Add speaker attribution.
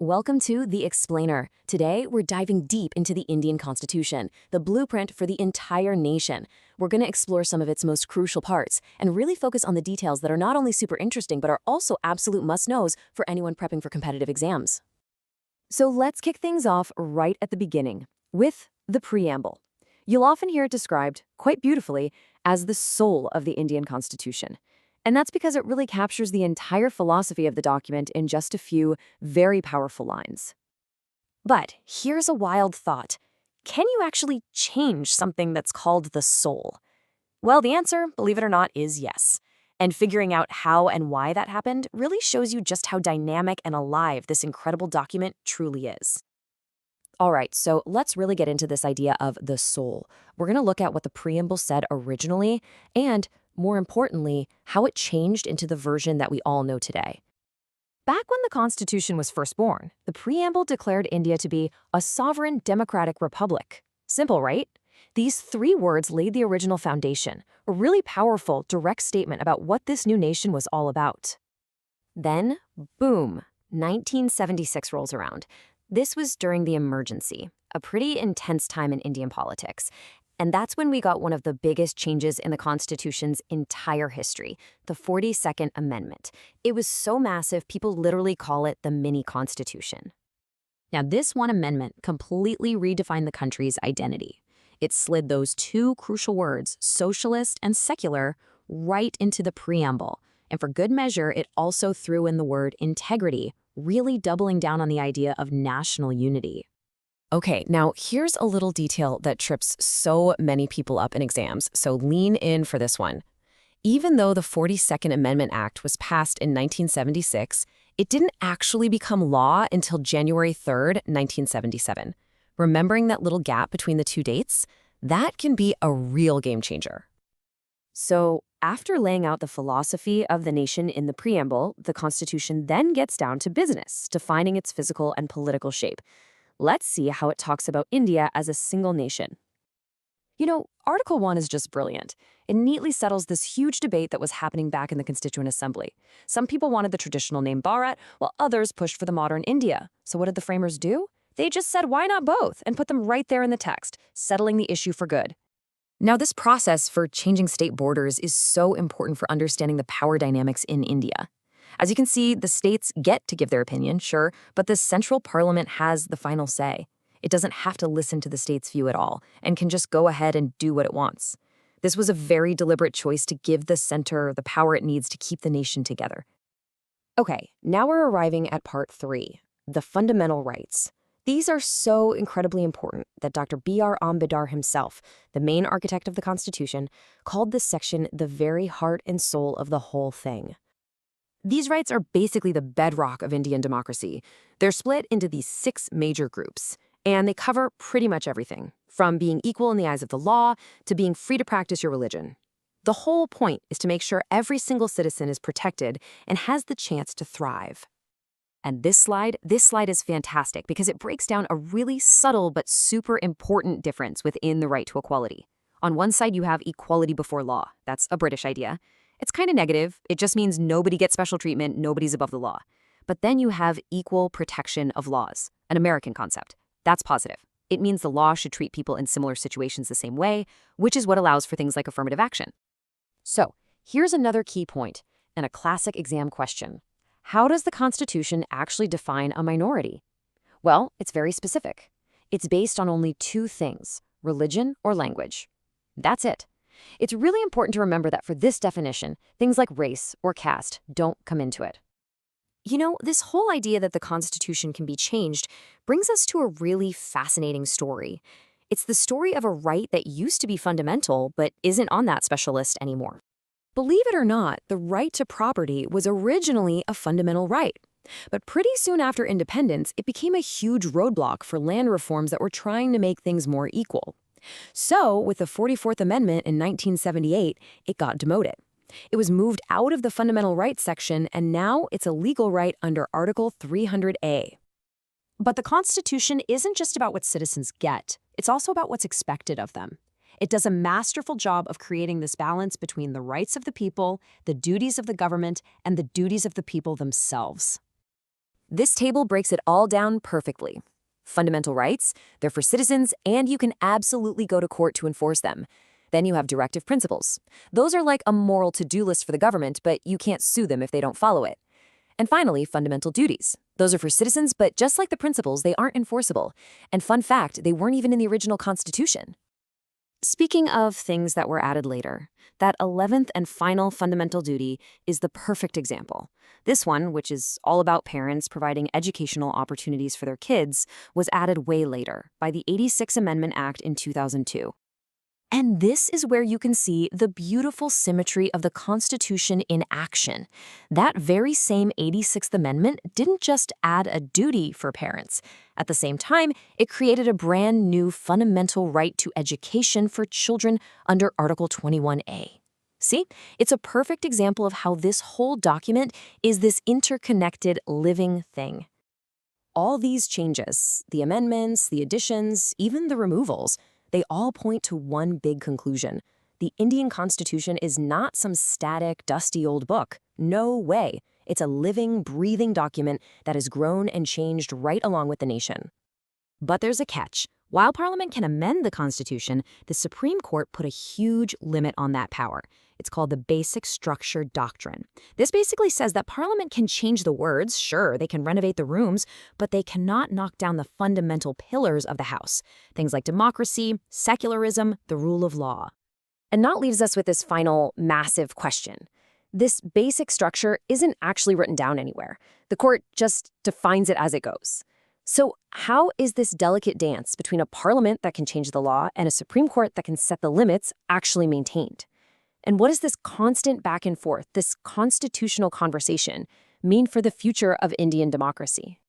Speaker 1: Welcome to The Explainer. Today, we're diving deep into the Indian Constitution, the blueprint for the entire nation. We're going to explore some of its most crucial parts and really focus on the details that are not only super interesting but are also absolute must-knows for anyone prepping for competitive exams. So let's kick things off right at the beginning with the preamble. You'll often hear it described, quite beautifully, as the soul of the Indian Constitution. And that's because it really captures the entire philosophy of the document in just a few very powerful lines. But here's a wild thought. Can you actually change something that's called the soul? Well, the answer, believe it or not, is yes. And figuring out how and why that happened really shows you just how dynamic and alive this incredible document truly is. All right, so let's really get into this idea of the soul. We're going to look at what the preamble said originally and, more importantly, how it changed into the version that we all know today. Back when the Constitution was first born, the preamble declared India to be a sovereign democratic republic. Simple, right? These three words laid the original foundation, a really powerful, direct statement about what this new nation was all about. Then, boom, 1976 rolls around. This was during the emergency, a pretty intense time in Indian politics. And that's when we got one of the biggest changes in the Constitution's entire history, the 42nd Amendment. It was so massive, people literally call it the mini-Constitution. Now, this one amendment completely redefined the country's identity. It slid those two crucial words, socialist and secular, right into the preamble. And for good measure, it also threw in the word integrity, really doubling down on the idea of national unity. Okay, now here's a little detail that trips so many people up in exams, so lean in for this one. Even though the 42nd Amendment Act was passed in 1976, it didn't actually become law until January 3rd, 1977. Remembering that little gap between the two dates? That can be a real game changer. So, after laying out the philosophy of the nation in the preamble, the Constitution then gets down to business, defining its physical and political shape. Let's see how it talks about India as a single nation. You know, Article 1 is just brilliant. It neatly settles this huge debate that was happening back in the Constituent Assembly. Some people wanted the traditional name Bharat, while others pushed for the modern India. So what did the framers do? They just said, why not both, and put them right there in the text, settling the issue for good. Now, this process for changing state borders is so important for understanding the power dynamics in India. As you can see, the states get to give their opinion, sure, but the central parliament has the final say. It doesn't have to listen to the state's view at all, and can just go ahead and do what it wants. This was a very deliberate choice to give the center the power it needs to keep the nation together. Okay, now we're arriving at part 3, the fundamental rights. These are so incredibly important that Dr. B.R. Ambedkar himself, the main architect of the Constitution, called this section the very heart and soul of the whole thing. These rights are basically the bedrock of Indian democracy. They're split into these 6 major groups, and they cover pretty much everything, from being equal in the eyes of the law to being free to practice your religion. The whole point is to make sure every single citizen is protected and has the chance to thrive. And this slide is fantastic because it breaks down a really subtle but super important difference within the right to equality. On one side, you have equality before law. That's a British idea. It's kind of negative. It just means nobody gets special treatment, nobody's above the law. But then you have equal protection of laws, an American concept. That's positive. It means the law should treat people in similar situations the same way, which is what allows for things like affirmative action. So, here's another key point and a classic exam question. How does the Constitution actually define a minority? Well, it's very specific. It's based on only 2 things, religion or language. That's it. It's really important to remember that for this definition, things like race or caste don't come into it. You know, this whole idea that the Constitution can be changed brings us to a really fascinating story. It's the story of a right that used to be fundamental but isn't on that special list anymore. Believe it or not, the right to property was originally a fundamental right. But pretty soon after independence, it became a huge roadblock for land reforms that were trying to make things more equal. So, with the 44th Amendment in 1978, it got demoted. It was moved out of the fundamental rights section, and now it's a legal right under Article 300A. But the Constitution isn't just about what citizens get, it's also about what's expected of them. It does a masterful job of creating this balance between the rights of the people, the duties of the government, and the duties of the people themselves. This table breaks it all down perfectly. Fundamental rights, they're for citizens, and you can absolutely go to court to enforce them. Then you have directive principles. Those are like a moral to-do list for the government, but you can't sue them if they don't follow it. And finally, fundamental duties. Those are for citizens, but just like the principles, they aren't enforceable. And fun fact, they weren't even in the original Constitution. Speaking of things that were added later, that 11th and final fundamental duty is the perfect example. This one, which is all about parents providing educational opportunities for their kids, was added way later by the 86th Amendment Act in 2002. And this is where you can see the beautiful symmetry of the Constitution in action. That very same 86th Amendment didn't just add a duty for parents. At the same time, it created a brand new fundamental right to education for children under Article 21A. See, it's a perfect example of how this whole document is this interconnected living thing. All these changes, the amendments, the additions, even the removals, they all point to one big conclusion. The Indian Constitution is not some static, dusty old book. No way. It's a living, breathing document that has grown and changed right along with the nation. But there's a catch. While Parliament can amend the Constitution, the Supreme Court put a huge limit on that power. It's called the Basic Structure Doctrine. This basically says that Parliament can change the words, sure, they can renovate the rooms, but they cannot knock down the fundamental pillars of the House. Things like democracy, secularism, the rule of law. And that leaves us with this final massive question. This basic structure isn't actually written down anywhere. The court just defines it as it goes. So how is this delicate dance between a parliament that can change the law and a Supreme Court that can set the limits actually maintained? And what does this constant back and forth, this constitutional conversation, mean for the future of Indian democracy?